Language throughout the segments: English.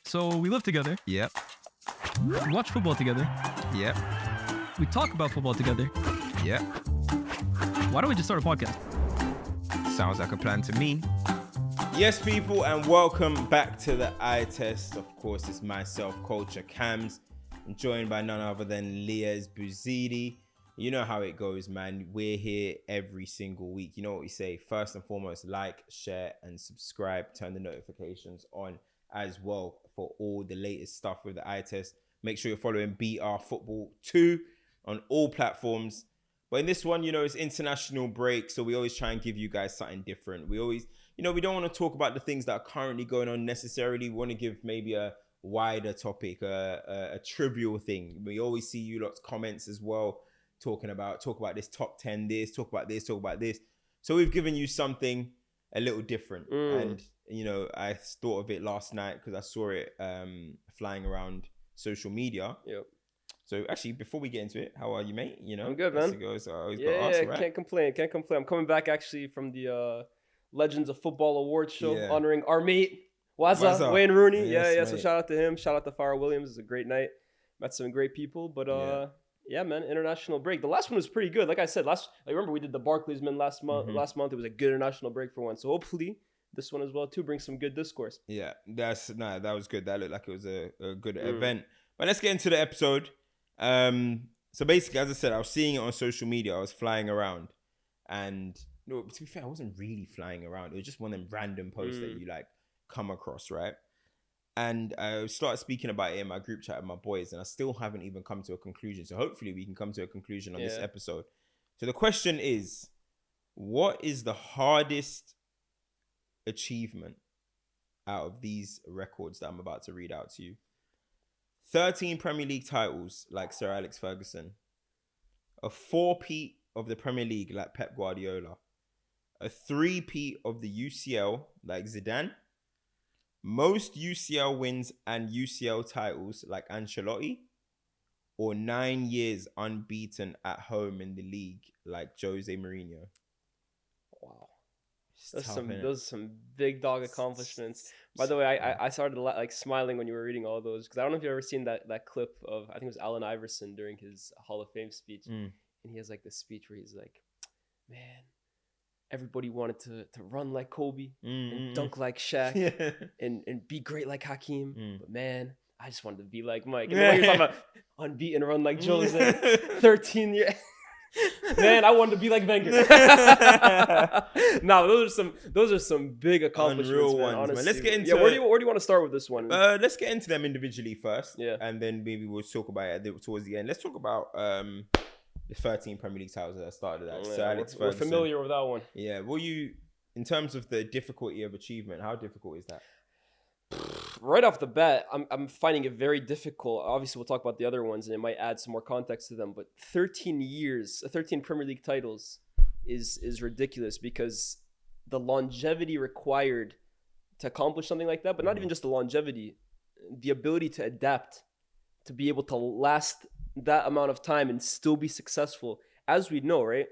So we live together. Yep. We watch football together. Yep. We talk about football together. Yep. Why don't we just start a podcast? Sounds like a plan to me. Yes, people, and welcome back to the eye test. Of course, it's myself, CultureCams. I'm joined by none other than Lyes Buzidi. You know how it goes, man. We're here every single week. You know what we say. First and foremost, like, share, and subscribe. Turn the notifications on as well for all the latest stuff with the eye test. Make sure you're following BR Football 2 on all platforms. But in this one, you know, it's international break, so we always try and give you guys something different. We always, you know, we don't want to talk about the things that are currently going on necessarily. We want to give maybe a wider topic, a trivial thing. We always see you lot's comments as well, talk about this top 10, talk about this. So we've given you something a little different. And, you know, I thought of it last night because I saw it flying around social media. Yep. So actually, before we get into it, how are you, mate? You know, I'm good, man. Right? Can't complain. I'm coming back actually from the Legends of Football Awards show, honoring our mate Waza, Wayne Rooney. Yes, So shout out to him. Shout out to Farrah Williams. It was a great night. Met some great people. But yeah, man, international break. The last one was pretty good. Like I said, I remember we did the Barclays Men last month. Last month it was a good international break for one. So hopefully this one as well too brings some good discourse. Yeah, that was good. That looked like it was a good event. But let's get into the episode. So basically, as I said, I was seeing it on social media. I was flying around, and no, to be fair, I wasn't really flying around. It was just one of them random posts that you like come across, right? And I started speaking about it in my group chat with my boys, and I still haven't even come to a conclusion. So hopefully we can come to a conclusion on this episode. So the question is, what is the hardest achievement out of these records that I'm about to read out to you? 13 Premier League titles like Sir Alex Ferguson. A 4-peat of the Premier League like Pep Guardiola. A 3-peat of the UCL like Zidane. Most UCL wins and UCL titles like Ancelotti. Or 9 years unbeaten at home in the league like Jose Mourinho. Wow. Those are some big dog accomplishments. By the way, I started like smiling when you were reading all those because I don't know if you've ever seen that clip of, I think it was Allen Iverson during his Hall of Fame speech. And he has like this speech where he's like, man, everybody wanted to run like Kobe and dunk like Shaq and be great like Hakeem. But man, I just wanted to be like Mike. And then you're talking about unbeaten run like Jose, 13 years. Man, I wanted to be like Wenger. No, those are some big accomplishments, unreal man, ones, honestly. man. Let's get into where do you want to start with this one? Let's get into them individually first. Yeah. And then maybe we'll talk about it towards the end. Let's talk about the 13 Premier League titles that I started at. Sir Alex We're Ferguson. familiar with that one. Yeah. In terms of the difficulty of achievement, how difficult is that? Right off the bat, I'm finding it very difficult. Obviously, we'll talk about the other ones, and it might add some more context to them. But 13 Premier League titles is ridiculous because the longevity required to accomplish something like that, but not even just the longevity, the ability to adapt, to be able to last that amount of time and still be successful. As we know, right?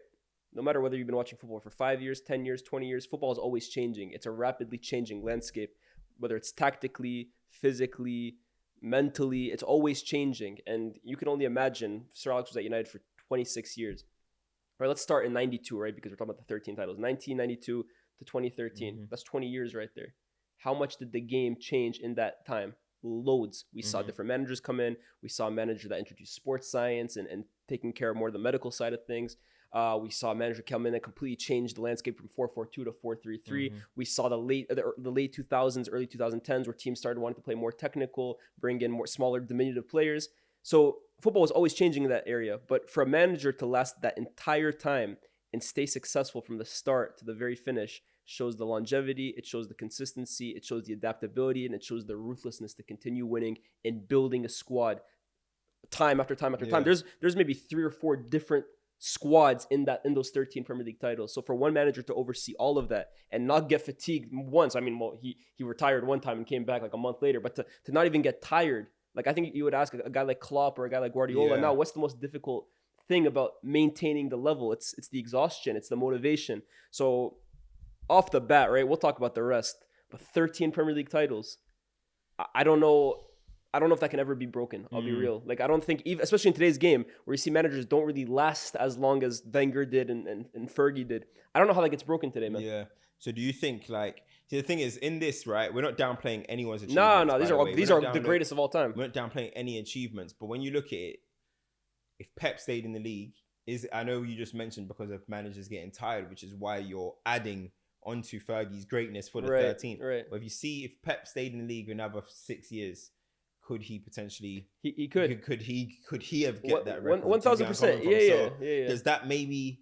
No matter whether you've been watching football for 5 years, 10 years, 20 years, football is always changing. It's a rapidly changing landscape. Whether it's tactically, physically, mentally, it's always changing. And you can only imagine, Sir Alex was at United for 26 years. All right, let's start in 92, right? Because we're talking about the 13 titles. 1992 to 2013. That's 20 years right there. How much did the game change in that time? Loads. We saw different managers come in. We saw a manager that introduced sports science and taking care of more of the medical side of things. We saw a manager come in and completely change the landscape from 4-4-2 to 4-3-3. We saw the late 2000s, early 2010s where teams started wanting to play more technical, bring in more smaller, diminutive players. So football was always changing in that area. But for a manager to last that entire time and stay successful from the start to the very finish shows the longevity, it shows the consistency, it shows the adaptability, and it shows the ruthlessness to continue winning and building a squad time after time after time. There's maybe 3 or 4 different squads in those 13 Premier League titles. So for one manager to oversee all of that and not get fatigued once, I mean, well, he retired one time and came back like a month later, but to not even get tired, like I think you would ask a guy like Klopp or a guy like Guardiola, now what's the most difficult thing about maintaining the level? It's the exhaustion, it's the motivation. So off the bat, right, we'll talk about the rest, but 13 Premier League titles, I don't know. I don't know if that can ever be broken. I'll be real. Like, I don't think, even, especially in today's game, where you see managers don't really last as long as Wenger did and Fergie did. I don't know how that gets broken today, man. Yeah. So do you think, like, see, the thing is, in this, right, we're not downplaying anyone's No, achievements. no, these are the greatest of all time. We're not downplaying any achievements, but when you look at it, if Pep stayed in the league, I know you just mentioned because of managers getting tired, which is why you're adding onto Fergie's greatness for the 13th. Right. But if you see, if Pep stayed in the league another 6 years, could he potentially? He could. Could he have get that record? 1,000%. Yeah. Does that maybe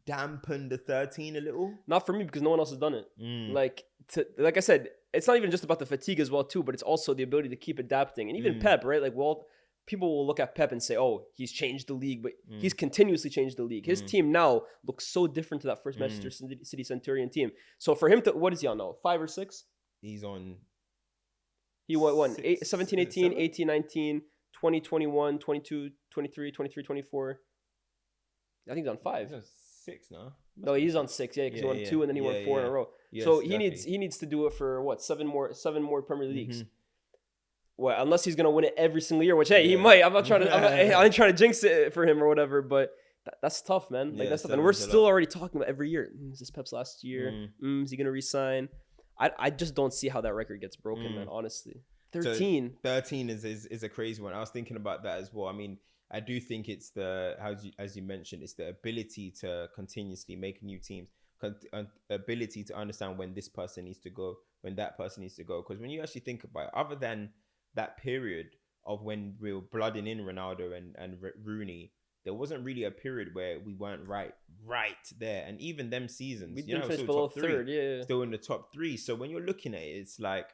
dampen the 13 a little? Not for me, because no one else has done it. Mm. Like I said, it's not even just about the fatigue as well too, but it's also the ability to keep adapting. And even Pep, right? Like, well, people will look at Pep and say, "Oh, he's changed the league," but he's continuously changed the league. His team now looks so different to that first Manchester City Centurion team. So for him to, what is he on now? 5 or 6? He's on. He won 17, 18, 18, 19, 20, 21, 22, 23, 23, 24. I think he's on 5. He's on 6 now. No, he's on 6. Yeah, because he won 2 and then he won 4 in a row. Yes, so exactly. he needs to do it for what, 7 more Premier Leagues. Well, unless he's gonna win it every single year, which he might. I'm not trying to. I ain't trying to jinx it for him or whatever. But that's tough, man. Like, that's tough. And we're still already talking about every year. Is this Pep's last year? Is he gonna resign? I just don't see how that record gets broken, man. Honestly, 13. So 13 is a crazy one. I was thinking about that as well. I mean, I do think it's as you mentioned, it's the ability to continuously make new teams, ability to understand when this person needs to go, when that person needs to go. Because when you actually think about it, other than that period of when we were blooding in Ronaldo and Rooney, there wasn't really a period where we weren't right there. And even them seasons, We didn't finish below third, still in the top 3. So when you're looking at it, it's like,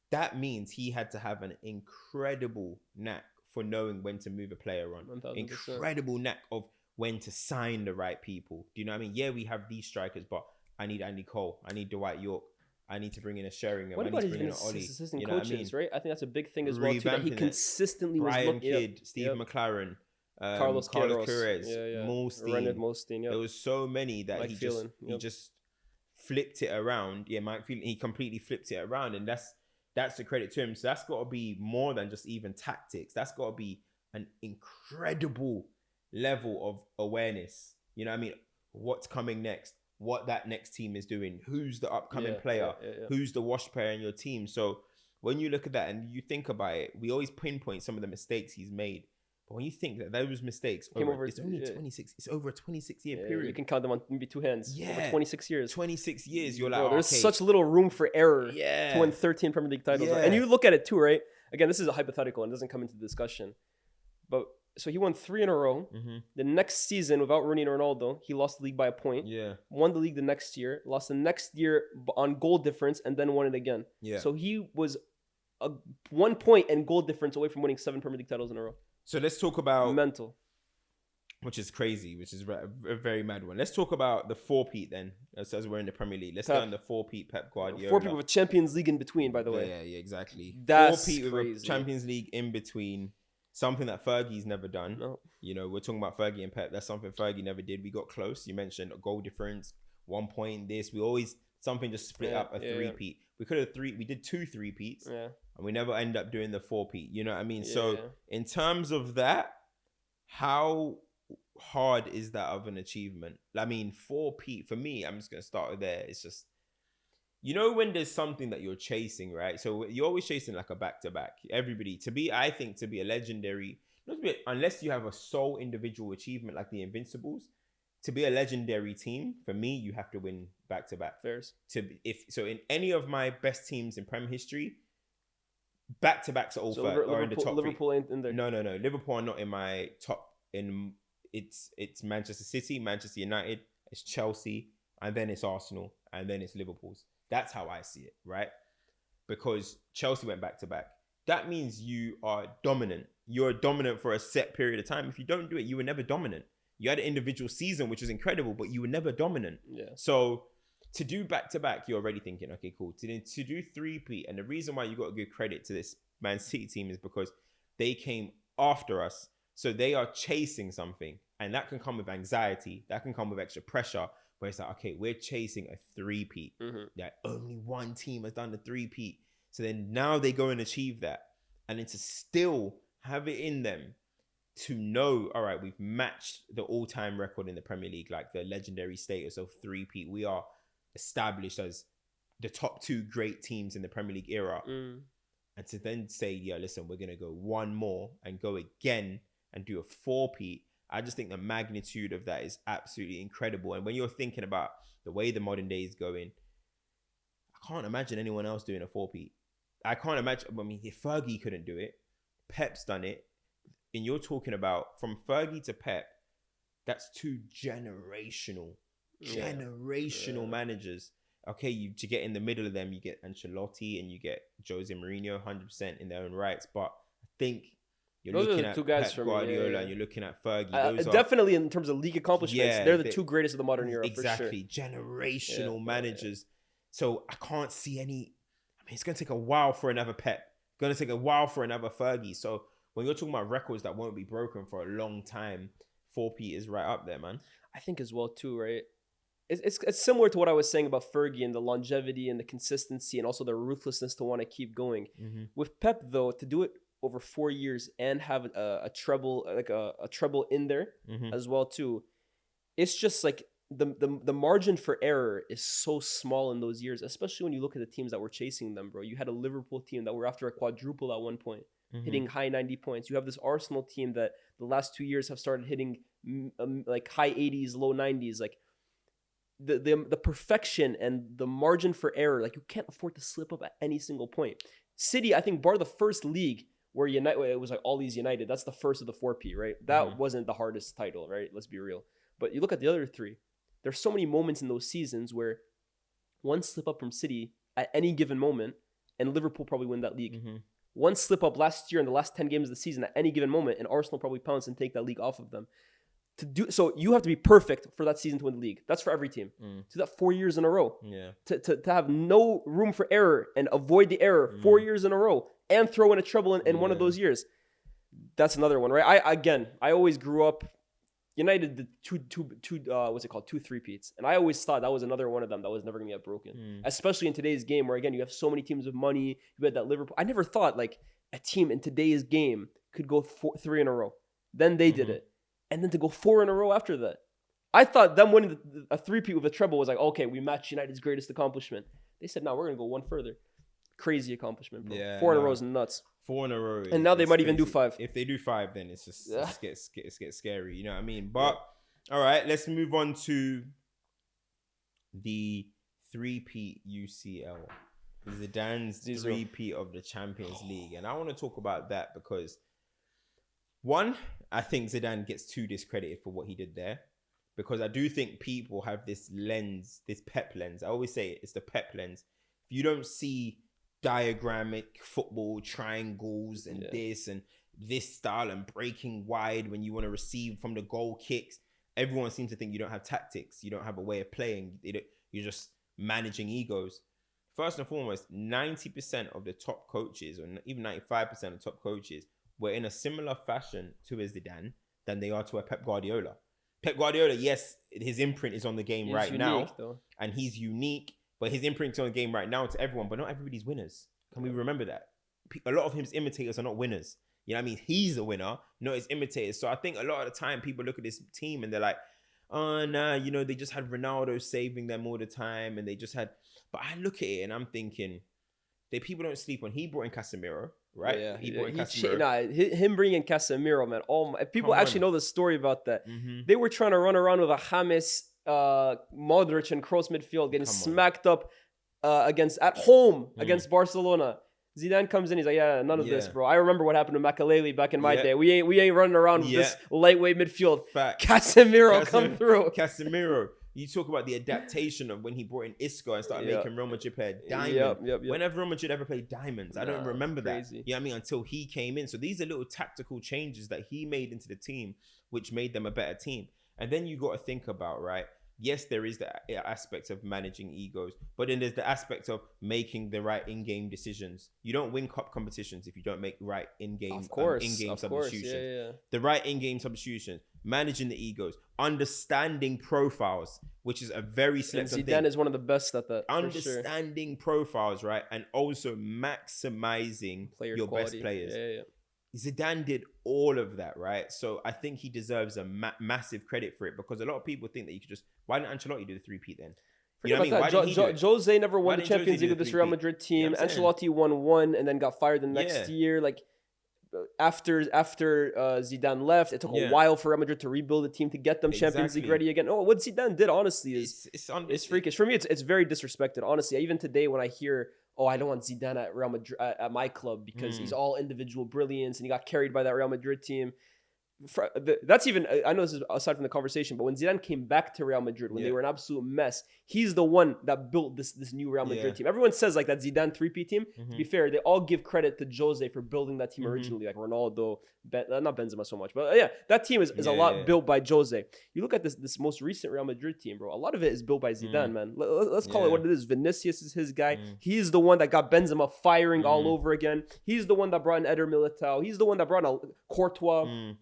that means he had to have an incredible knack for knowing when to move a player on. 1000%. Incredible knack of when to sign the right people. Do you know what I mean? Yeah, we have these strikers, but I need Andy Cole. I need Dwight York. I need to bring in a Sheringham. What I about need to bring in his an Ollie. assistant You know coaches, what I mean? right? I think that's a big thing as well, too, that he Revamping it. consistently Brian was Kidd, Steve McLaren, Carlos Queiroz, Renard Molstein. Molstein, There was so many that Mike he Phelan, just flipped it around. Yeah, Mike Phelan, he completely flipped it around, and that's the credit to him. So that's got to be more than just even tactics. That's got to be an incredible level of awareness. You know what I mean? What's coming next? What that next team is doing? Who's the upcoming player? Who's the wash player in your team? So when you look at that and you think about it, we always pinpoint some of the mistakes he's made. But when you think that those mistakes, it's only 26. It's over a 26-year period. You can count them on maybe 2 hands. Yeah, over 26 years. 26 years. You're like, bro, there's such little room for error to to win 13 Premier League titles. Yeah. And you look at it too, right? Again, this is a hypothetical and doesn't come into discussion. But so he won 3 in a row. The next season, without Rooney and Ronaldo, he lost the league by a point. Yeah. Won the league the next year. Lost the next year on goal difference, and then won it again. Yeah. So he was 1 point and goal difference away from winning 7 Premier League titles in a row. So let's talk about Mental. which is crazy, which is a very mad one. Let's talk about the 4-peat then, as we're in the Premier League. Let's go on the 4-peat Pep Guardiola. 4 people with Champions League in between, by the way. Yeah, exactly. That's 4-peat with a crazy. Champions League in between, something that Fergie's never done. No. You know, we're talking about Fergie and Pep. That's something Fergie never did. We got close. You mentioned a goal difference, 1 point. We always something just split up a 3-peat. We did 2 3-peats. Yeah. And we never end up doing the 4-peat. You know what I mean? So in terms of that, how hard is that of an achievement? I mean, 4-peat, for me, I'm just going to start with there. It's just, you know, when there's something that you're chasing, right? So you're always chasing like a back-to-back. Everybody, I think to be a legendary, unless you have a sole individual achievement like the Invincibles, to be a legendary team, for me, you have to win back-to-back. Fairs. So in any of my best teams in Prem history, back-to-backs are all are in the top 3. Liverpool ain't in there. No. Liverpool are not in my top. It's Manchester City, Manchester United, it's Chelsea, and then it's Arsenal, and then it's Liverpool's. That's how I see it, right? Because Chelsea went back-to-back. That means you are dominant. You're dominant for a set period of time. If you don't do it, you were never dominant. You had an individual season, which was incredible, but you were never dominant. Yeah. So to do back-to-back, you're already thinking, okay, cool. To do 3-peat, and the reason why you got to give credit to this Man City team is because they came after us. So they are chasing something, and that can come with anxiety. That can come with extra pressure, where it's like, okay, we're chasing a 3-peat. That only one team has done the 3-peat. So then now they go and achieve that. And then to still have it in them to know, all right, we've matched the all-time record in the Premier League, like the legendary status of three-peat. We are established as the top 2 great teams in the Premier League era. And to then say, yeah, listen, we're going to go one more and go again and do a 4-peat. I just think the magnitude of that is absolutely incredible. And when you're thinking about the way the modern day is going, I can't imagine anyone else doing a 4-peat. I can't imagine. I mean, if Fergie couldn't do it, Pep's done it. And you're talking about from Fergie to Pep, that's 2 generational managers. Okay, to get in the middle of them, you get Ancelotti and you get Jose Mourinho, 100% in their own rights. But I think you're Those looking are the at 2 guys Pep Guardiola and you're looking at Fergie. Those definitely in terms of league accomplishments, Yeah, they're the 2 greatest of the modern era. exactly, for sure. generational managers. So I can't see any. I mean, it's going to take a while for another Pep. It's going to take a while for another Fergie. So when you're talking about records that won't be broken for a long time, 4-peat is right up there, man. I think as well too, right? It's similar to what I was saying about Fergie and the longevity and the consistency and also the ruthlessness to want to keep going. With Pep though, to do it over 4 years and have a treble, like a treble in there as well too, it's just like the margin for error is so small in those years, especially when you look at the teams that were chasing them, bro. You had a Liverpool team that were after a quadruple at one point, hitting high 90 points. You have this Arsenal team that the last 2 years have started hitting like high 80s, low 90s. Like the perfection and the margin for error, like you can't afford to slip up at any single point. City, I think, bar the first league where it was like all these United. That's the first of the 4P, right? That wasn't the hardest title, right? Let's be real. But you look at the other 3. There's so many moments in those seasons where one slip up from City at any given moment, and Liverpool probably win that league. One slip up last year in the last 10 games of the season at any given moment, and Arsenal probably pounce and take that league off of them. So you have to be perfect for that season to win the league. That's for every team. To do that 4 years in a row. Yeah. To have no room for error and avoid the error 4 years in a row and throw in a treble in one of those years. That's another one, right? I always grew up. United did what's it called? 2 3-peats. And I always thought that was another one of them that was never going to get broken. Especially in today's game where, again, you have so many teams with money. You had that Liverpool. I never thought like a team in today's game could go 3 in a row. Then they did it. And then to go 4 in a row after that. I thought them winning a 3-peat with a treble was like, okay, we matched United's greatest accomplishment. They said, no, we're going to go one further. Crazy accomplishment, bro. Yeah, 4 in a row is nuts. 4 in a row. And now they might even do crazy. 5. If they do 5, then it's just it gets scary. You know what I mean? But all right, let's move on to the 3-peat UCL. Zidane's 3-peat of the Champions League. And I want to talk about that because, one, I think Zidane gets too discredited for what he did there. Because I do think people have this lens, this Pep lens. I always say it's the Pep lens. If you don't see diagrammic football, triangles and this style and breaking wide when you want to receive from the goal kicks, everyone seems to think you don't have tactics. You don't have a way of playing. You're just managing egos. First and foremost, 90% of the top coaches, or even 95% of the top coaches, were in a similar fashion to a Zidane than they are to a Pep Guardiola. Pep Guardiola, yes, his imprint is on the game right now, and he's unique, but his imprint is on the game right now to everyone, but not everybody's winners. Can we remember that? A lot of his imitators are not winners. You know what I mean? He's a winner, not his imitators. So I think a lot of the time people look at this team and they're like, oh, nah, you know, they just had Ronaldo saving them all the time, and they just had... But I look at it and I'm thinking, people don't sleep on. He brought in Casemiro, right? Yeah, he brought in Casemiro. Him bringing in Casemiro, man. People actually know the story about that. They were trying to run around with a James, Modric, and Kroos midfield, getting smacked up at home against Barcelona. Zidane comes in, he's like, yeah, none of this, bro. I remember what happened to Makelele back in my day. We ain't running around with this lightweight midfield. Fact. Casemiro come through. Casemiro. You talk about the adaptation of when he brought in Isco and started making Real Madrid play diamond. Whenever Real Madrid ever played diamonds, I don't remember that. You know what I mean? Until he came in. So these are little tactical changes that he made into the team, which made them a better team. And then you got to think about, right? Yes, there is the aspect of managing egos, but then there's the aspect of making the right in-game decisions. You don't win cup competitions if you don't make right in-game substitutions. Yeah. The right in-game substitutions. managing the egos, understanding profiles, which is a very And selective Zidane thing. is one of the best at that. For sure. Understanding profiles, right? And also maximizing Player your quality. best players. Yeah. Zidane did all of that, right? So I think he deserves a massive credit for it, because a lot of people think that you could just, why didn't Ancelotti do the three-peat then? You know what I mean? Why didn't he do it? Jose never Why won the didn't Jose Champions do League with the this Real three-peat? Madrid team. You know what I'm saying? Ancelotti won one and then got fired the next Yeah. year. Like after Zidane left, it took a while for Real Madrid to rebuild the team to get them Champions League Exactly. ready again. Oh, what Zidane did honestly is it's freakish. For me, it's very disrespected. Honestly, even today when I hear, oh, I don't want Zidane at Real Madrid at my club because he's all individual brilliance and he got carried by that Real Madrid team. That's even, I know this is aside from the conversation, but when Zidane came back to Real Madrid, when they were an absolute mess, he's the one that built this new Real Madrid team. Everyone says like that Zidane 3P team. To be fair, they all give credit to Jose for building that team originally, like Ronaldo, not Benzema so much, but yeah, that team is a lot built by Jose. You look at this most recent Real Madrid team, bro, a lot of it is built by Zidane, man. Let's call it what it is. Vinicius is his guy. He's the one that got Benzema firing all over again. He's the one that brought in Eder Militao. He's the one that brought in Courtois.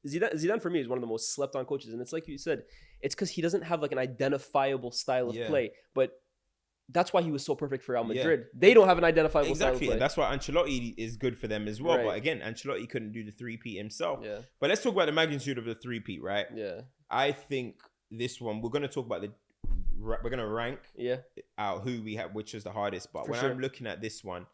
Zidane for me is one of the most slept on coaches, and it's like you said, it's because he doesn't have like an identifiable style of play, but that's why he was so perfect for Real Madrid. They don't have an identifiable style of play. And that's why Ancelotti is good for them as well. But again, Ancelotti couldn't do the three-peat himself. But let's talk about the magnitude of the three-peat, right? I think this one, we're going to talk about we're going to rank out who we have, which is the hardest. But when I'm looking at this one,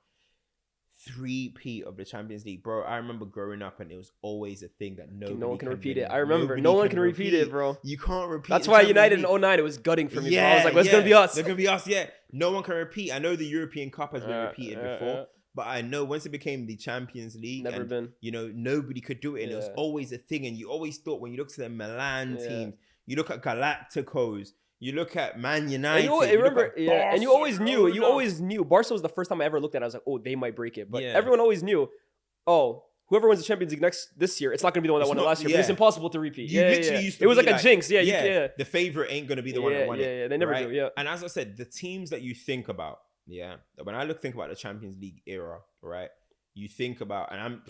three-peat of the Champions League, bro. I remember growing up and it was always a thing that no one can repeat it. I remember no one can repeat it, bro. You can't repeat. That's why United in 09, it was gutting for me. Bro. I was like, well, it's gonna be us. It's gonna be us. Yeah, no one can repeat. I know the European Cup has been repeated before, but I know once it became the Champions League, never been. You know, nobody could do it, and it was always a thing. And you always thought when you look at the Milan teams, you look at Galacticos. You look at Man United. And you always knew. Barca was the first time I ever looked at it. I was like, oh, they might break it. But everyone always knew, oh, whoever wins the Champions League this year, it's not going to be the one that won it last year. But it's impossible to repeat. It was like a jinx. The favorite ain't going to be the one that won it. Yeah, they never do. Yeah. And as I said, the teams that you think about, when I think about the Champions League era, right? You think about, and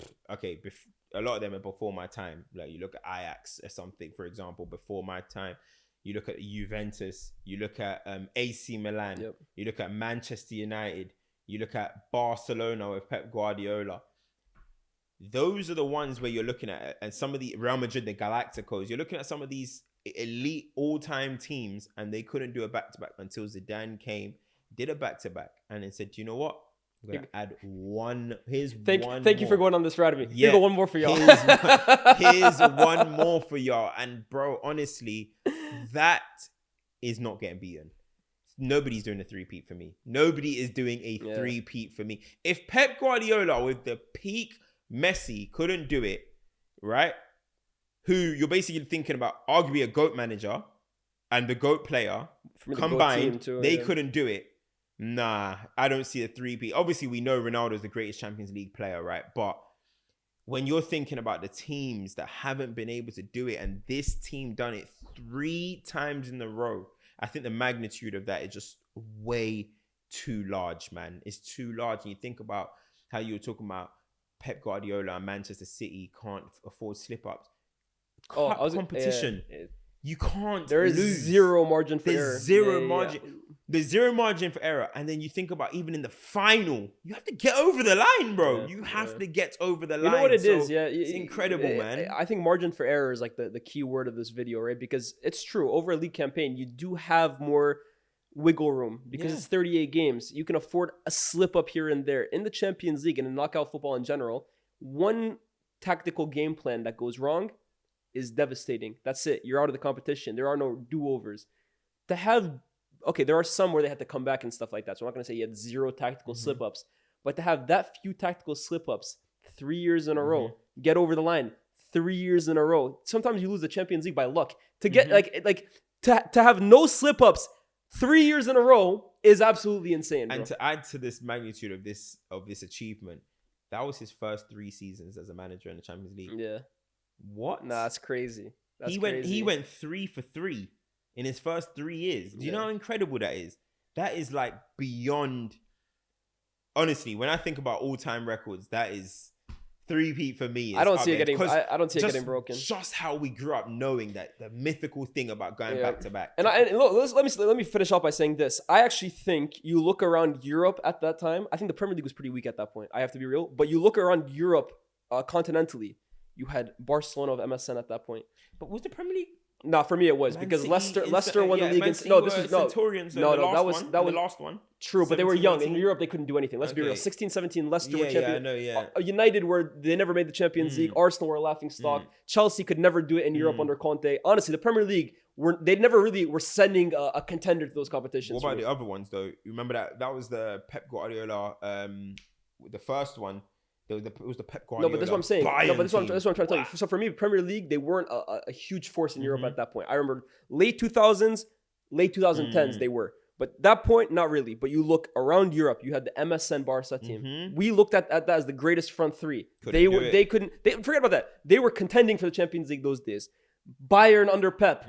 a lot of them are before my time. Like you look at Ajax or something, for example, before my time. You look at Juventus, you look at AC Milan, you look at Manchester United, you look at Barcelona with Pep Guardiola. Those are the ones where you're looking at, and some of the Real Madrid, the Galacticos, you're looking at some of these elite all-time teams, and they couldn't do a back-to-back until Zidane came, did a back-to-back, and then said, you know what? We're going to add one. Thank you for going on this ride with me. Yeah. Here's one more for y'all. Here's one more for y'all. And bro, honestly, that is not getting beaten. Nobody's doing a three-peat for me. Nobody is doing a three-peat for me. If Pep Guardiola with the peak Messi couldn't do it, right? Who you're basically thinking about arguably a GOAT manager and the GOAT player combined, they couldn't do it. Nah, I don't see a three-peat. Obviously, we know Ronaldo's the greatest Champions League player, right? But when you're thinking about the teams that haven't been able to do it, and this team done it 3 times in a row, I think the magnitude of that is just way too large, man. It's too large. And you think about how you were talking about Pep Guardiola and Manchester City can't afford slip-ups. Competition. You can't There is lose. zero margin for error. There's zero margin. There's zero margin for error. And then you think about even in the final, you have to get over the line, bro. You have to get over the line. You know what it is? Yeah. It's incredible, man. I think margin for error is like the key word of this video, right? Because it's true. Over a league campaign, you do have more wiggle room because it's 38 games. You can afford a slip up here and there. In the Champions League and in knockout football in general, one tactical game plan that goes wrong is devastating. That's it. You're out of the competition. There are no do-overs. To have, there are some where they had to come back and stuff like that. So I'm not going to say you had 0 tactical slip-ups. But to have that few tactical slip-ups 3 years in a row, get over the line 3 years in a row. Sometimes you lose the Champions League by luck. To get to have no slip-ups 3 years in a row is absolutely insane, bro. And to add to this magnitude of this achievement, that was his first 3 seasons as a manager in the Champions League. Yeah. What? Nah, that's crazy. He went 3 for 3 in his first 3 years. Do you know how incredible that is? That is like beyond. Honestly, when I think about all-time records, that is Three-peat for me. I don't see it up there, getting. 'cause I don't see it just- getting broken. Just how we grew up knowing that the mythical thing about going Yeah. back to back. And look, let me finish off by saying this. I actually think you look around Europe at that time. I think the Premier League was pretty weak at that point. I have to be real. But you look around Europe continentally. You had Barcelona of MSN at that point. But was the Premier League? No, for me it was Man because City Leicester won the league. Man And, City no, this were was no. Centurions. No, the no, last that was one, that was the last one. true. But they were young 17, in Europe. They couldn't do anything. Let's be real. Okay. 16-17 Leicester were Yeah, champion. I know. Yeah. United they never made the Champions League. Arsenal were a laughing stock. Chelsea could never do it in Europe under Conte. Honestly, the Premier League they never really were sending a contender to those competitions. What about the other ones though? You remember that was the Pep Guardiola, the first one. It was the Pep Guardiola. No, but that's what I'm saying. Bayern No, but that's what I'm team. trying to tell you. So for me, Premier League, they weren't a huge force in Europe at that point. I remember late 2000s, late 2010s, they were. But that point, not really. But you look around Europe, you had the MSN Barca team. We looked at that as the greatest front three. They couldn't forget about that. They were contending for the Champions League those days. Bayern under Pep.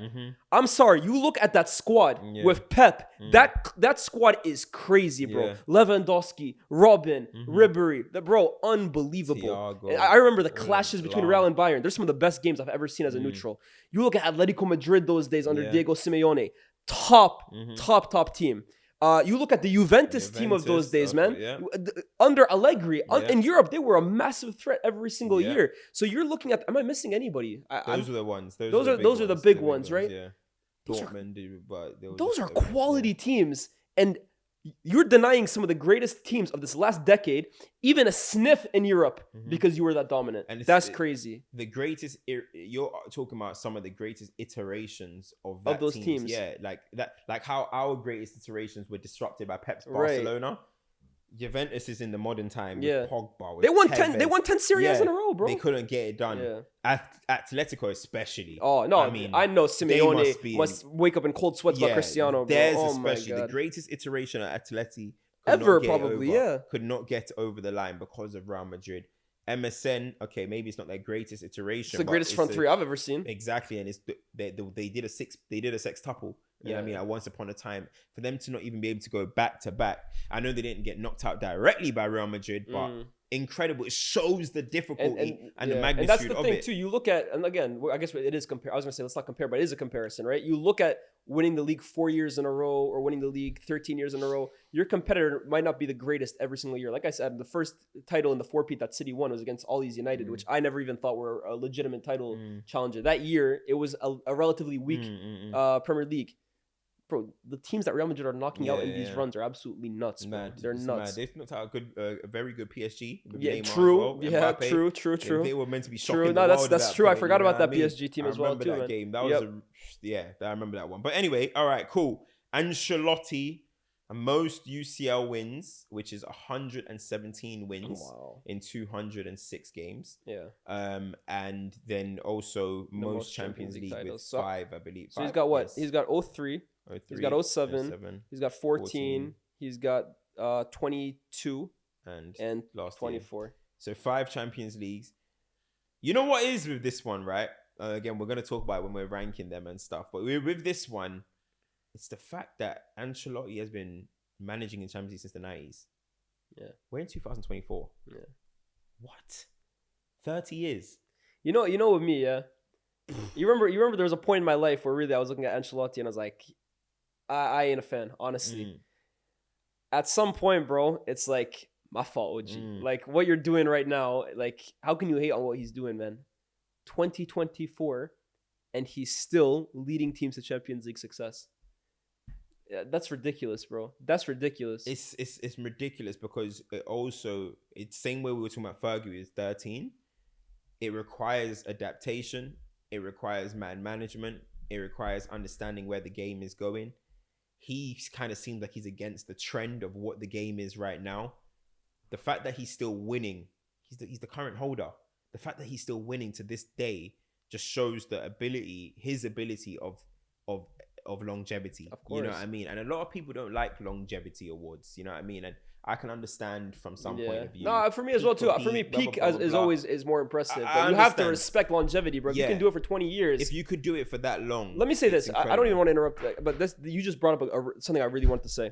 I'm sorry, you look at that squad with Pep. That squad is crazy, bro. Yeah. Lewandowski, Robin, Ribery, unbelievable. Thiago. I remember the clashes between Blanc. Real and Bayern. They're some of the best games I've ever seen as a neutral. You look at Atletico Madrid those days under Diego Simeone. Top team. You look at the Juventus team of those days, man. Yeah. Under Allegri, in Europe, they were a massive threat every single year. So you're looking at. Am I missing anybody? Those are the ones. Those are the big ones, right? Yeah. Dortmund, but Those are quality teams, and you're denying some of the greatest teams of this last decade even a sniff in Europe because you were that dominant. And that's crazy. The greatest. You're talking about some of the greatest iterations of those teams. Yeah, like that. Like how our greatest iterations were disrupted by Pep's Barcelona. Juventus is in the modern time. With Pogba. With They won Tevez. 10. They won 10 Serie A's in a row, bro. They couldn't get it done. Yeah. Atletico especially. Oh no! I know Simeone must wake up in cold sweats about Cristiano. Bro. There's oh especially my God. the greatest iteration of Atleti ever, probably. Could not get over the line because of Real Madrid. MSN, okay, maybe it's not their greatest iteration. It's the greatest front three I've ever seen. Exactly, and it's they did a sextuple. You know what I mean? At once upon a time, for them to not even be able to go back to back. I know they didn't get knocked out directly by Real Madrid, but incredible. It shows the difficulty and the magnitude and that's the of thing it. too. You look at, and again, I guess it is compare. I was gonna say let's not compare, but it is a comparison, right? You look at winning the league 4 years in a row or winning the league 13 years in a row. Your competitor might not be the greatest every single year. Like I said, the first title in the 4-peat that City won was against all these United, which I never even thought were a legitimate title challenger. That year, it was a relatively weak Premier League. Bro, the teams that Real Madrid are knocking out in these runs are absolutely nuts, bro. They're nuts. They've knocked out a very good PSG. With Yeah, Neymar true. as well. Yeah, Mbappe. true. They were meant to be shocking True. the No, world that's at true. point, I forgot you know about that what I mean? PSG team as well, I remember too, that man. game. That was I remember that one. But anyway, all right, cool. Ancelotti, most UCL wins, which is 117 wins in 206 games. Yeah. And then also most Champions League titles. with 5, I believe. So he's got what? He's got 03. He's got 07. 07, He's got 14. He's got 22 and last 24. Year. So 5 Champions Leagues. You know what is with this one, right? Again, we're going to talk about it when we're ranking them and stuff. But with this one, it's the fact that Ancelotti has been managing in Champions League since the 90s. Yeah. We're in 2024. Yeah. What? 30 years. You know with me, yeah. You remember there was a point in my life where really I was looking at Ancelotti and I was like, I ain't a fan, honestly. At some point, bro, it's like my fault, OG. Like what you're doing right now, like how can you hate on what he's doing, man? 2024 and he's still leading teams to Champions League success. Yeah, that's ridiculous, bro. That's ridiculous. It's ridiculous because it's same way we were talking about Fergie is 13. It requires adaptation. It requires man management. It requires understanding where the game is going. He kind of seems like he's against the trend of what the game is right now. The fact that he's still winning, he's the current holder. The fact that he's still winning to this day just shows his ability of longevity. Of course. You know what I mean? And a lot of people don't like longevity awards. You know what I mean? And I can understand from some point of view. No, for me as well too. For me, peak is always more impressive. But you have to respect longevity, bro. If you can do it for 20 years. If you could do it for that long. Let me say this. I don't even want to interrupt, but you just brought up something I really wanted to say.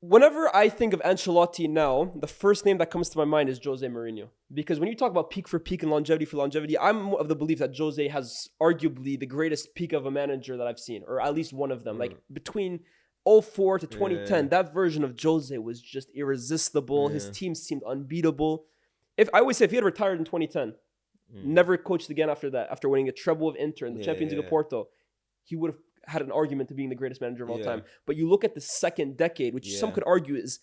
whenever I think of Ancelotti now, the first name that comes to my mind is Jose Mourinho. Because when you talk about peak for peak and longevity for longevity, I'm of the belief that Jose has arguably the greatest peak of a manager that I've seen, or at least one of them. Like between 04 to 2010, that version of Jose was just irresistible. His team seemed unbeatable. If I always say, if he had retired in 2010, never coached again after that, after winning a treble of Inter and the Champions League of Porto, he would have had an argument to being the greatest manager of all time. But you look at the second decade, which some could argue is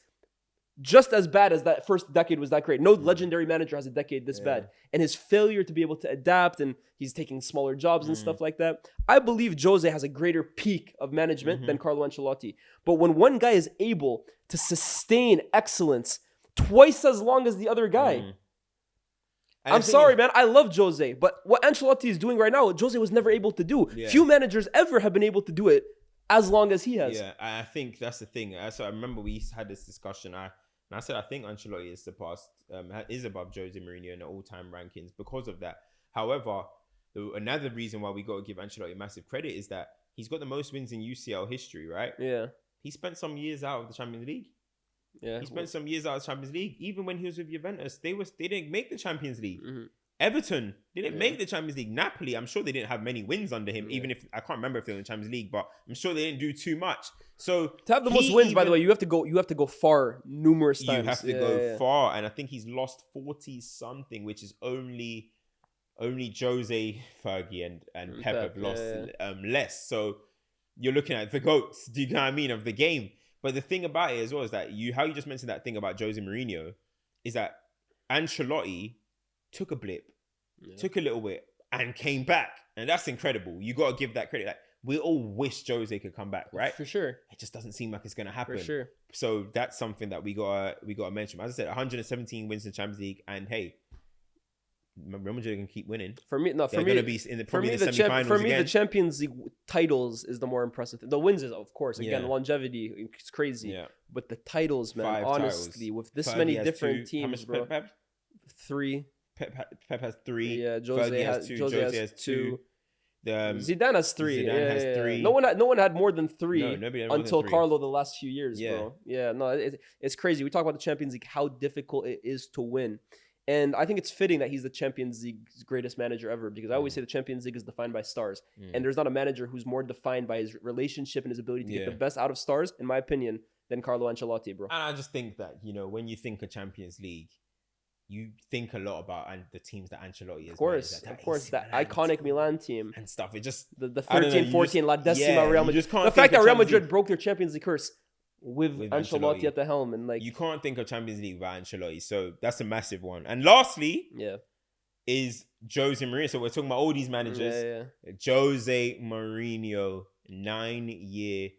just as bad as that first decade was that great. No legendary manager has a decade this bad. And his failure to be able to adapt, and he's taking smaller jobs and stuff like that. I believe Jose has a greater peak of management than Carlo Ancelotti. But when one guy is able to sustain excellence twice as long as the other guy, I'm sorry, man. I love Jose, but what Ancelotti is doing right now, Jose was never able to do. Few managers ever have been able to do it as long as he has. Yeah, I think that's the thing. So I remember we had this discussion. I said I think Ancelotti is surpassed, is above Jose Mourinho in the all-time rankings because of that. However, another reason why we got to give Ancelotti massive credit is that he's got the most wins in UCL history, right? Yeah. He spent some years out of the Champions League. Yeah, he spent some years out of the Champions League. Even when he was with Juventus, they didn't make the Champions League. Everton didn't make the Champions League. Napoli, I'm sure they didn't have many wins under him. Even if I can't remember if they were in the Champions League, but I'm sure they didn't do too much. So to have the most wins, by the way, you have to go far numerous times. You have to go far, and I think he's lost 40 something, which is only Jose, Fergie, and Pep have lost less. So you're looking at the GOATs. Do you know what I mean, of the game? But the thing about it as well is that how you just mentioned that thing about Jose Mourinho is that Ancelotti took a blip, took a little bit, and came back. And that's incredible. You got to give that credit. Like, we all wish Jose could come back, right? For sure. It just doesn't seem like it's going to happen. For sure. So that's something that we got to mention. As I said, 117 wins in the Champions League. And hey, Real Madrid can keep winning. They're going to be in the semi-finals for me, the Champions League titles is the more impressive thing. The wins is, of course, again, longevity. It's crazy. Yeah. But the titles, man, 5 honestly, titles. With this many different teams, bro. Pep? 3. Pep has 3. Yeah, Jose has 2. Zidane has 3. Zidane has 3. No one had more than 3 nobody had more until than 3. Carlo the last few years, bro. Yeah, no, it's crazy. We talk about the Champions League, how difficult it is to win. And I think it's fitting that he's the Champions League's greatest manager ever, because I always say the Champions League is defined by stars. And there's not a manager who's more defined by his relationship and his ability to get the best out of stars, in my opinion, than Carlo Ancelotti, bro. And I just think that, when you think of Champions League, you think a lot about the teams that Ancelotti is. Of course, that iconic Milan team. And stuff. It just... The 13-14, La Decima Real Madrid. The fact that Real Madrid broke their Champions League curse with Ancelotti at the helm, and you can't think of Champions League without Ancelotti, so that's a massive one. And lastly, is Jose Mourinho. So we're talking about all these managers. Jose Mourinho, 9-year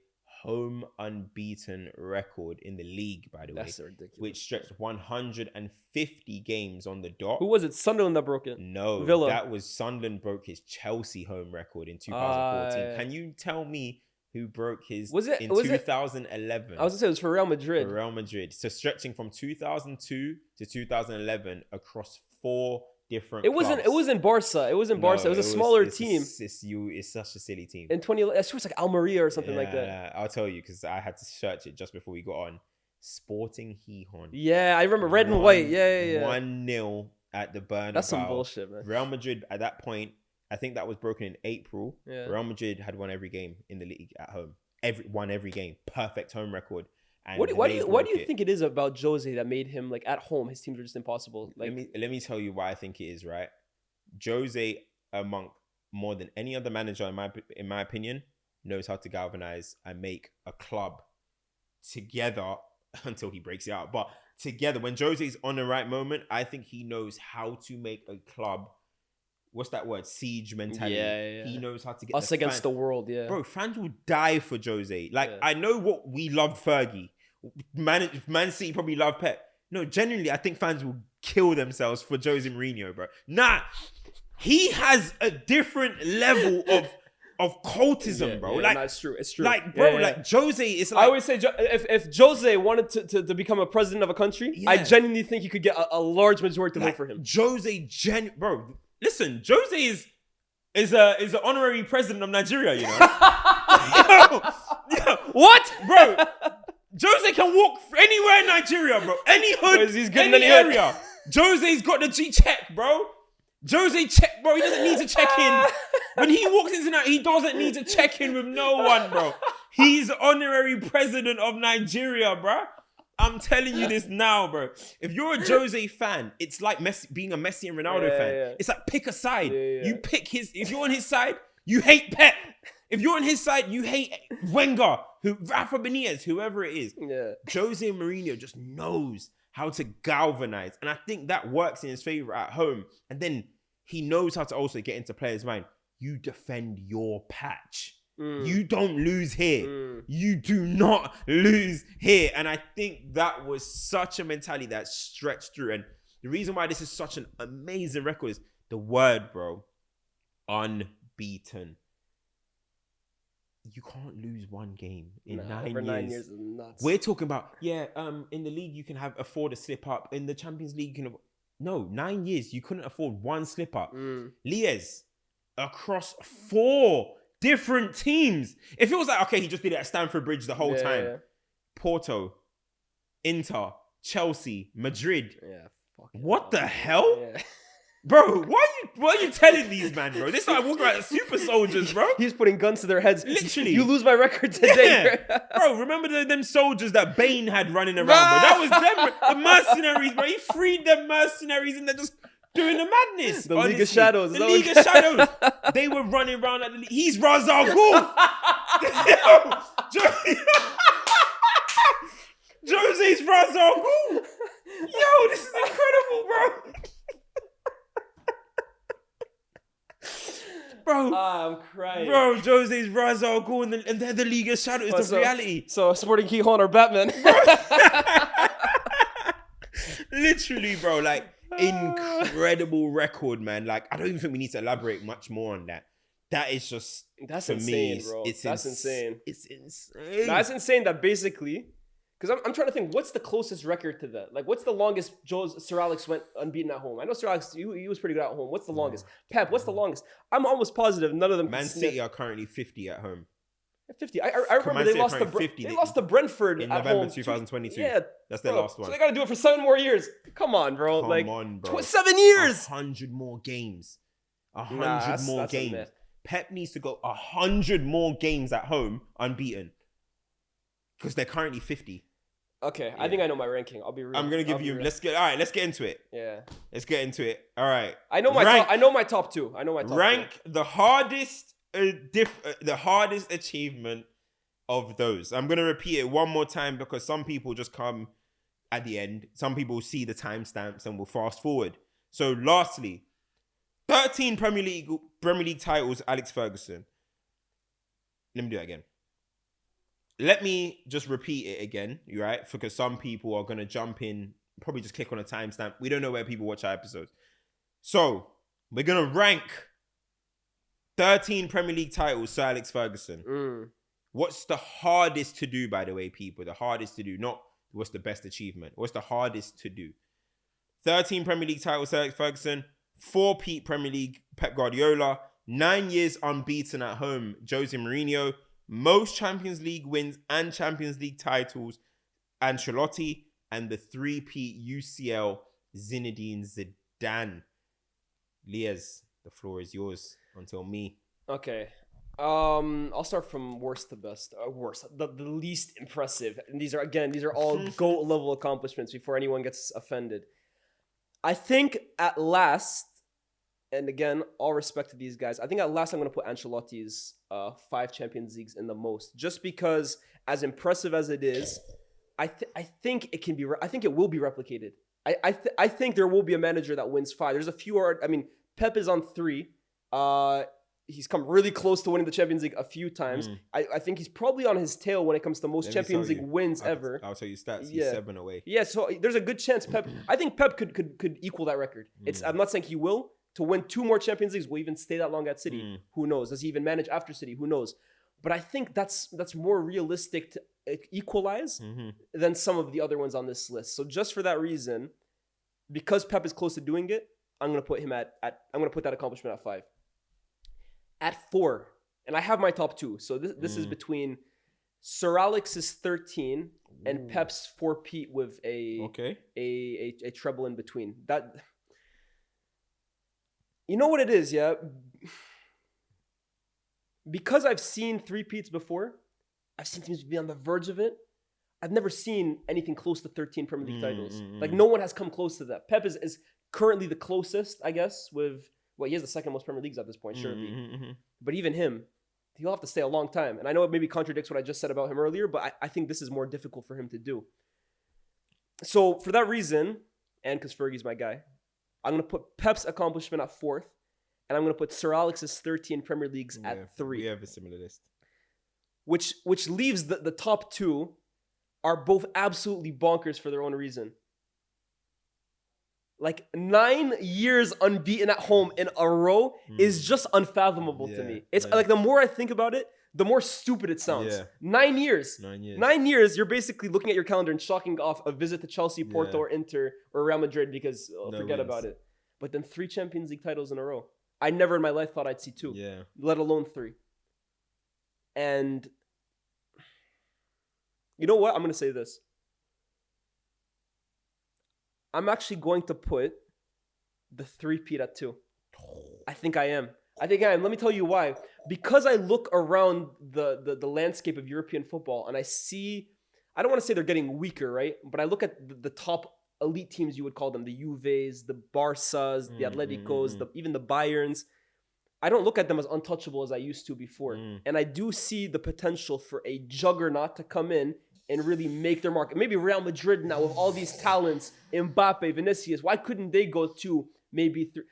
home unbeaten record in the league, by the way, ridiculous. Which stretched 150 games on the dot. Who was it? Sunderland that broke it? No, Villa. That was Sunderland broke his Chelsea home record in 2014. Can you tell me who broke his in 2011? I was going to say it was for Real Madrid. For Real Madrid. So stretching from 2002 to 2011 across 4 different clubs. It wasn't Barca. It wasn't Barca. It was a smaller team. It's such a silly team. In 2011, it was like Almeria or something like that. I'll tell you, because I had to search it just before we got on. Sporting Gijón. Yeah, I remember red and white. Yeah. 1-0 at the Bernabeu. That's some bullshit, man. Real Madrid at that point, I think that was broken in April. Yeah. Real Madrid had won every game in the league at home. Won every game. Perfect home record. And why do you think it is about Jose that made him, like, at home, his teams were just impossible? Like, let me tell you why I think it is, right? Jose, among more than any other manager, in my opinion, knows how to galvanize and make a club together until he breaks it out. But together, when Jose's on the right moment, I think he knows how to make a club. What's that word? Siege mentality. Yeah. He knows how to get us against the world. Yeah, bro. Fans will die for Jose. Like, I know what we loved Fergie. Man City probably love Pep. No, genuinely, I think fans will kill themselves for Jose Mourinho, bro. Nah, he has a different level of cultism, bro. Like, no, it's true. It's true. Like, bro, like Jose is like. I always say, if Jose wanted to become a president of a country, I genuinely think he could get a large majority to vote for him. Bro. Listen, Jose is an honorary president of Nigeria, you know. Yo, what, bro? Jose can walk anywhere in Nigeria, bro. Any hood, He's good in any any hood. area. Jose's got the G check, bro. Jose check, bro. He doesn't need to check in. When he walks into that, he doesn't need to check in with no one, bro. He's honorary president of Nigeria, bro. I'm telling you this now, bro. If you're a Jose fan, it's like being a Messi and Ronaldo fan. Yeah. It's like pick a side. Yeah. You pick his. If you're on his side, you hate Pep. If you're on his side, you hate Wenger, Rafa Benitez, whoever it is. Yeah. Jose Mourinho just knows how to galvanize. And I think that works in his favor at home. And then he knows how to also get into players' mind. You defend your patch. You don't lose here. You do not lose here. And I think that was such a mentality that stretched through. And the reason why this is such an amazing record is the word, bro. Unbeaten. You can't lose one game in 9 years. 9 years is nuts. We're talking about, in the league, you can afford a slip up. In the Champions League, you can... No, 9 years, you couldn't afford one slip up. Lyes, across 4 different teams. If it was like, okay, he just did it at Stamford Bridge the whole time. Yeah. Porto, Inter, Chelsea, Madrid. Yeah. What the hell? Yeah. Bro, why are you telling these man, bro? This is like walking around the super soldiers, bro. He's putting guns to their heads. Literally. You lose my record today. Yeah. Bro, remember them soldiers that Bane had running around, bro? That was them, bro. The mercenaries, bro. He freed them mercenaries and they're just doing the madness. The League of Shadows. The League of Shadows. They were running around like he's Ra's al Ghul. Jose's Ra's al Ghul. Yo, this is incredible, bro. Bro, I'm crying. Bro, Jose's Ra's al Ghul and they're the League of Shadows. It's the reality. So, Sporting Keyhole or Batman? Literally, bro, like, incredible record, man. Like, I don't even think we need to elaborate much more on that. That is just, That's for insane, me, bro. That's insane. It's insane. That's insane that basically... Because I'm trying to think, what's the closest record to that? Like, what's the longest Sir Alex went unbeaten at home? I know Sir Alex, he was pretty good at home. What's the longest? Pep, what's the longest? I'm almost positive none of them. Man City are currently 50 at home. 50. I remember they lost to 50. They lost to Brentford In at November home. 2022. Yeah, That's their bro. last one. So they got to do it for 7 more years. Come on, bro. Come on, bro. 7 years. 100 more games. 100 that's more a games. myth. Pep needs to go 100 more games at home unbeaten. Because they're currently 50. Okay, I think I know my ranking. I'll be real. I'm gonna give you. Let's get into it. Yeah, let's get into it. All right. I know my top. I know my top 2. I know my top. Rank 2. the hardest, the hardest achievement of those. I'm gonna repeat it one more time because some people just come at the end. Some people see the timestamps and will fast forward. So, lastly, 13 Premier League titles. Alex Ferguson. Let me do it again. Let me just repeat it again, right? Because some people are going to jump in, probably just click on a timestamp. We don't know where people watch our episodes. So, we're going to rank 13 Premier League titles, Sir Alex Ferguson. What's the hardest to do, by the way, people? The hardest to do, not what's the best achievement. What's the hardest to do? 13 Premier League titles, Sir Alex Ferguson. 4 Peat Premier League, Pep Guardiola. 9 years unbeaten at home, Jose Mourinho. Most Champions League wins and Champions League titles, Ancelotti, and the 3-peat UCL, Zinedine Zidane. Lyes, the floor is yours until me. Okay. I'll start from worst to best. Worst, the least impressive. And these are all GOAT level accomplishments before anyone gets offended. I think at last, and again, all respect to these guys, I think at last I'm going to put Ancelotti's 5 Champions Leagues in the most. Just because, as impressive as it is, I think it can be. I think it will be replicated. I think there will be a manager that wins 5. There's a few. Pep is on 3. He's come really close to winning the Champions League a few times. I think he's probably on his tail when it comes to most Champions League wins ever. I'll tell you stats. He's 7 away. Yeah, so there's a good chance Pep. I think Pep could equal that record. I'm not saying he will. To win 2 more Champions Leagues, will even stay that long at City. Who knows? Does he even manage after City? Who knows? But I think that's more realistic to equalize than some of the other ones on this list. So just for that reason, because Pep is close to doing it, I'm gonna put him I'm gonna put that accomplishment at 5. At 4, and I have my top 2. So this is between Sir Alex is 13, and Pep's 4-peat with a treble in between. That, you know what it is, yeah? Because I've seen 3-peats before, I've seen teams be on the verge of it. I've never seen anything close to 13 Premier League titles. Like, no one has come close to that. Pep is currently the closest, I guess, with, well, he has the second most Premier Leagues at this point, surely. But even him, he'll have to stay a long time. And I know it maybe contradicts what I just said about him earlier, but I think this is more difficult for him to do. So for that reason, and because Fergie's my guy, I'm going to put Pep's accomplishment at 4th, and I'm going to put Sir Alex's 13 Premier Leagues at 3. We have a similar list. Which leaves the top 2 are both absolutely bonkers for their own reason. Like 9 years unbeaten at home in a row is just unfathomable to me. It's like the more I think about it, the more stupid it sounds. Yeah. 9 years. 9 years. 9 years, you're basically looking at your calendar and chalking off a visit to Chelsea, Porto, or Inter, or Real Madrid because forget wins. about it. But then 3 Champions League titles in a row. I never in my life thought I'd see 2. Yeah. Let alone 3. And you know what? I'm going to say this. I'm actually going to put the 3-peat at 2. I think I am. Let me tell you why. Because I look around the landscape of European football and I see, I don't want to say they're getting weaker, right? But I look at the top elite teams, you would call them, the Juves, the Barças, the Atleticos, even the Bayerns. I don't look at them as untouchable as I used to before. And I do see the potential for a juggernaut to come in and really make their mark. Maybe Real Madrid now with all these talents, Mbappe, Vinicius, why couldn't they go to maybe 3?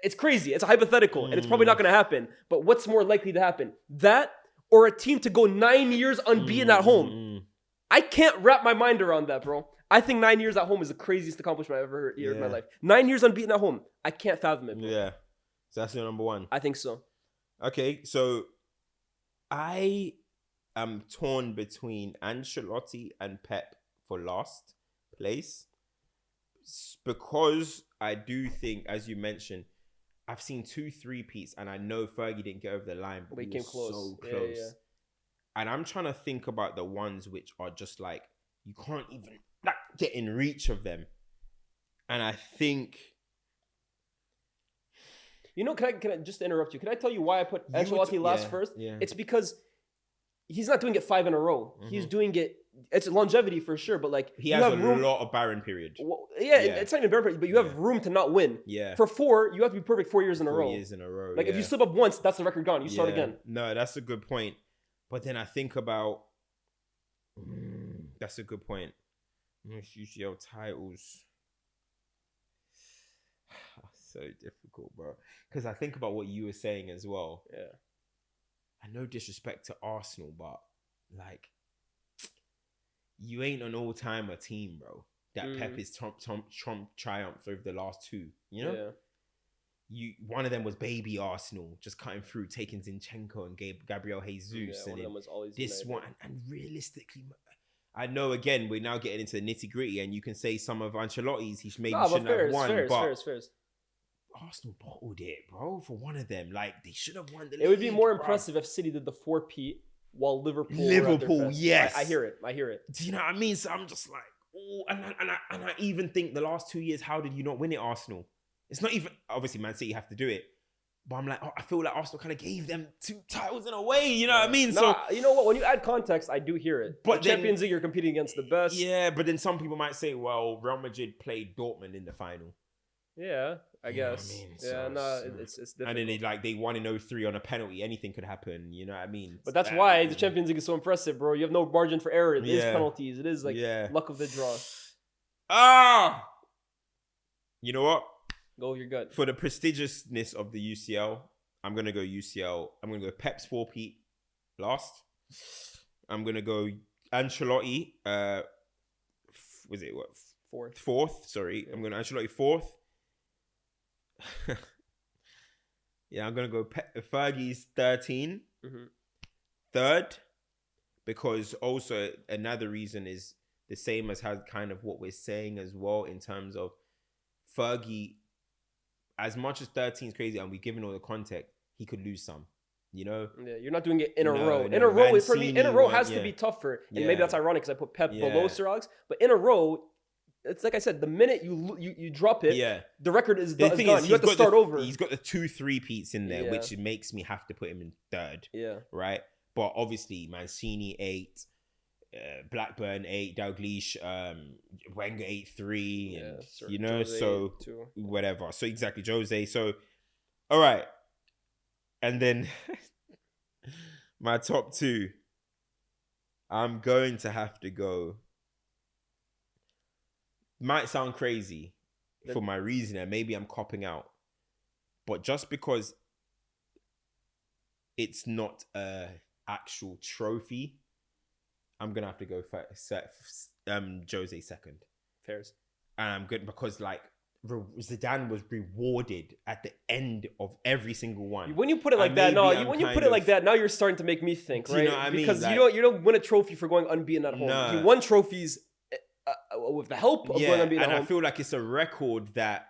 It's crazy. It's a hypothetical, and it's probably not going to happen. But what's more likely to happen? That or a team to go 9 years unbeaten at home? I can't wrap my mind around that, bro. I think 9 years at home is the craziest accomplishment I've ever heard in my life. 9 years unbeaten at home. I can't fathom it, bro. Yeah. So that's your number 1. I think so. Okay, so I am torn between Ancelotti and Pep for last place because I do think, as you mentioned, I've seen 2 3-peats and I know Fergie didn't get over the line, but he came close. So close. Yeah. And I'm trying to think about the ones which are just like, you can't even get in reach of them. And I think... You know, can I just interrupt you? Can I tell you why I put Ancelotti last first? Yeah. It's because he's not doing it 5 in a row. He's doing it. It's longevity for sure, but like he has a lot of barren period. Well, it's not even barren period, but you have room to not win. Yeah. For 4, you have to be perfect 4 years in a row. 4 years in a row. Like if you slip up once, that's the record gone. You start again. No, that's a good point. But then I think about that's a good point. Most UCL titles. So difficult, bro. Because I think about what you were saying as well. Yeah. And no disrespect to Arsenal, but like, you ain't an all-timer team, bro. That Pep is Trump triumphed over the last 2. You know? Yeah. One of them was baby Arsenal, just cutting through, taking Zinchenko and Gabriel Jesus. Yeah, one of them was always this United. One. And realistically, I know, again, we're now getting into the nitty-gritty, and you can say some of Ancelotti's he maybe shouldn't have won, but Arsenal bottled it, bro, for one of them. Like, they should have won the league. It would be more impressive if City did the 4-peat while Liverpool, yes. I hear it. Do you know what I mean? So I'm just like, oh, and I even think the last 2 years, how did you not win it, Arsenal? It's not even, obviously, Man City have to do it. But I'm like, I feel like Arsenal kind of gave them 2 titles in a way, you know what I mean? So you know what? When you add context, I do hear it. But Champions League, you're competing against the best. Yeah, but then some people might say, well, Real Madrid played Dortmund in the final. Yeah, I guess. I mean? It's difficult. And then they won in 0-3 on a penalty. Anything could happen, you know what I mean? But that's why the Champions League is so impressive, bro. You have no margin for error. It is penalties. It is like luck of the draw. You know what? Go with your gut. For the prestigiousness of the UCL, I'm going to go UCL. I'm going to go Pep's 4-peat last. I'm going to go Ancelotti. Was it what? Fourth. Sorry. I'm going to Ancelotti 4th. Yeah, I'm going to go Fergie's 13. 3rd. Because also another reason is the same as how kind of what we're saying as well in terms of Fergie. As much as 13 is crazy and we're given all the context, he could lose some. You know, Yeah, you're not doing it in a No, row. no, In a row, for me, Mancini in a row won, has to yeah. be tougher. And Yeah. maybe that's ironic because I put Pep Yeah. below Sir Alex. But in a row, it's like I said, the minute you drop it, yeah. the record is The gone. thing You is, have he's to got start over. He's got the 2-3 Peats in there, Yeah. which makes me have to put him in third, Yeah. right? But obviously, Mancini 8, Blackburn 8, Dalglish, Wenger 8-3, Yeah, and Sir you know, Jose so too. whatever. So exactly, Jose. So, all right, and then my top 2. I'm going to have to go. Might sound crazy for my reason, and maybe I'm copping out, but just because it's not a actual trophy, I'm gonna have to go for Jose second. Fairs. And I'm good because like Zidane was rewarded at the end of every single one. When you put it like And that, maybe no. I'm When you kind put it of- like that, now you're starting to make me think, Do you right? know what I mean? Because Like- you don't win a trophy for going unbeaten at home. Nah. You won trophies with the help of going unbeaten and at I home. feel like it's a record that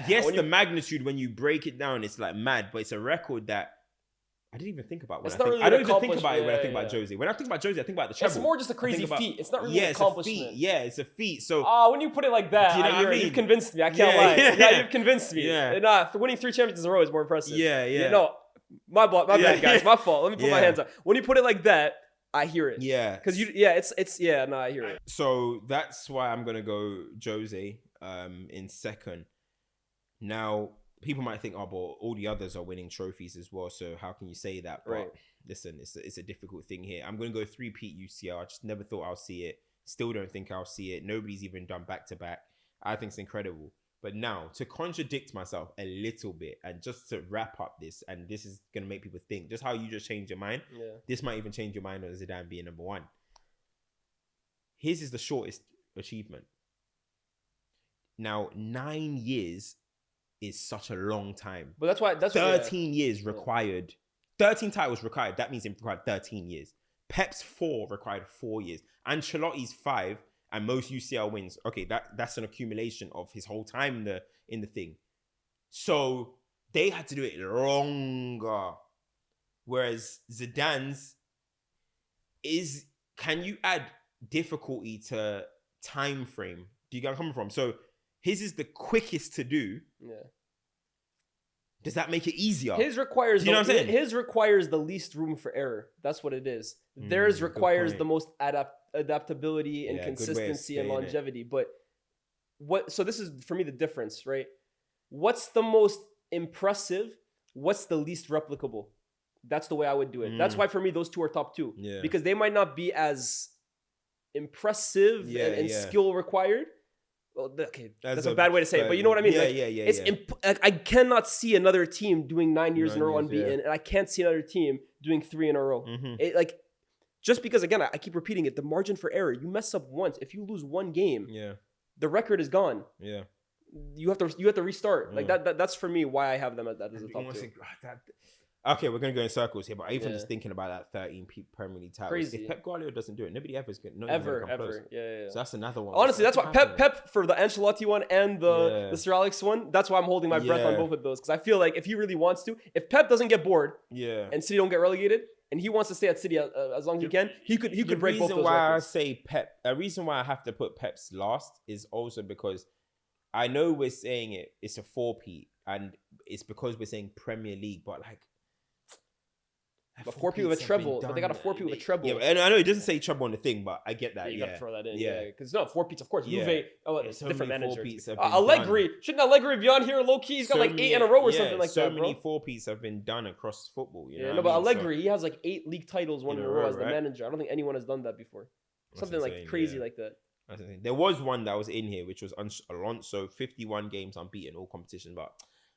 yes, When the you- magnitude when you break it down, it's like mad, but it's a record that I didn't even think about. It's I not think. really I don't an even think about it when I accomplishment, think about yeah. Jose. When I think about Jose, I think about the treble. It's more just a I crazy think about- feat. It's not really yeah, an it's a accomplishment. feat. Yeah, it's a feat. So When you put it like that, Do you know what I hear it. mean? You've convinced me. I can't Yeah, lie. yeah. Yeah, you've convinced me. Yeah. Nah, winning 3 championships in a row is more impressive. Yeah. No, my Yeah. bad, guys. My fault. Let me put my Yeah. hands up. When you put it like that, I hear it. yeah, Because I hear it. So that's why I'm gonna go Jose in second. Now people might think, oh, but all the others are winning trophies as well. So how can you say that? But Right. listen, it's a difficult thing here. I'm gonna go 3-peat UCL. I just never thought I'll see it. Still don't think I'll see it. Nobody's even done back to back. I think it's incredible. But now to contradict myself a little bit and just to wrap up this, and this is gonna make people think, just how you just changed your mind. Yeah. This might even change your mind on Zidane being number 1. His is the shortest achievement. Now, 9 years is such a long time. But that's 13 years required. 13 titles required. That means it required 13 years. Pep's 4 required 4 years. Ancelotti's 5 and most UCL wins. Okay, that's an accumulation of his whole time in the thing. So they had to do it longer. Whereas Zidane's can you add difficulty to time frame? Do you get where I'm coming from? So his is the quickest to do. Yeah. Does that make it easier? His requires Do you know what I'm saying? His requires the least room for error. That's what it is. Theirs good requires point. the most adaptability and Yeah, good way of consistency and saying it. longevity. But so this is for me the difference, right? What's the most impressive? What's the least replicable? That's the way I would do it. That's why for me those two are top 2. Yeah. Because they might not be as impressive and skill required. Well, okay, that's a bad way to say it, but you know what I mean. I cannot see another team doing 9 years in a row 9 years, unbeaten, and I can't see another team doing 3 in a row. Just because, again, I keep repeating it, the margin for error. You mess up once, if you lose one game, the record is gone. Yeah. You have to restart. Like that's for me why I have them as the top 2. Okay, we're gonna go in circles here, but even just thinking about that 13 Premier League titles, Crazy. if Pep Guardiola doesn't do it, nobody ever is gonna Ever. close. Yeah. So that's another one. Honestly, that's why happening. Pep for the Ancelotti one and the Sir Alex one. That's why I'm holding my breath on Yeah. both of those, because I feel like if he really wants to, if Pep doesn't get bored Yeah. and City don't get relegated, and he wants to stay at City as long as he can, he could break both those why records. I say Pep, a reason why I have to put Pep's last is also because I know we're saying it's a 4-peat, and it's because we're saying Premier League, but like. But 4-peat with a treble. But they got a 4-peat with a treble. Yeah, and I know it doesn't say treble on the thing, but I get that. You Yeah, gotta throw that in. Yeah. Because no, 4-peats, of course. Yeah. Juve, There's so different many manager. 4-peats have been Allegri. Shouldn't Allegri be on here low key? He's got like 8 in a row or something like so that, bro. many 4-peats have been done across football. You know Yeah, what no, but I mean? So- Allegri, he has like 8 league titles, one in a row as the right? manager. I don't think anyone has done that before. That's Something like insane, crazy yeah. like that. That's the thing. There was one that was in here, which was Alonso, 51 games unbeaten, all competition, but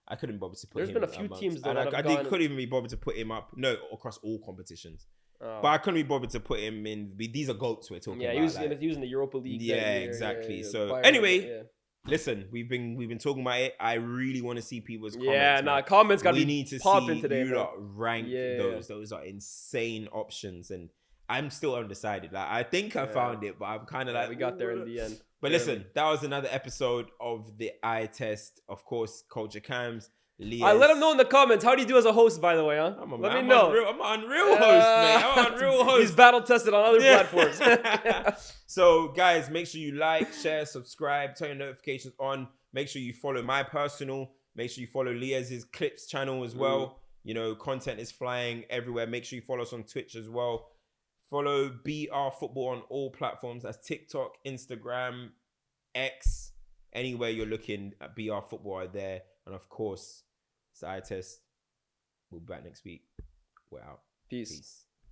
I couldn't bother to put There's him been a few amongst- teams though and that I have couldn't gone- even be bothered to put him up. No, across all competitions. Oh. But I couldn't be bothered to put him in. These are goats we're talking Yeah, about. he was, like- he was in the Europa League. that Yeah, year, exactly. yeah, So, Bayern, anyway, yeah. Listen, we've been talking about it. I really want to see people's comments. Yeah, man. comments got to We be need to popping see today, you man. lot rank Yeah. those. Those are insane options, and I'm still undecided. Like I think I found it, but I'm kind of like we got there in the end. But listen, that was another episode of the eye test. Of course, Culture Cams. Lyes. Let them know in the comments. How do you do as a host, by the way, huh? Let me know. I'm an unreal host, mate. I'm an unreal host. He's battle tested on other platforms. So, guys, make sure you like, share, subscribe, turn your notifications on. Make sure you follow my personal. Make sure you follow Lyes' Clips channel as well. You know, content is flying everywhere. Make sure you follow us on Twitch as well. Follow BR Football on all platforms. That's TikTok, Instagram, X. Anywhere you're looking at BR Football are there. And of course, it's the eye test. We'll be back next week. We're out. Peace. Peace.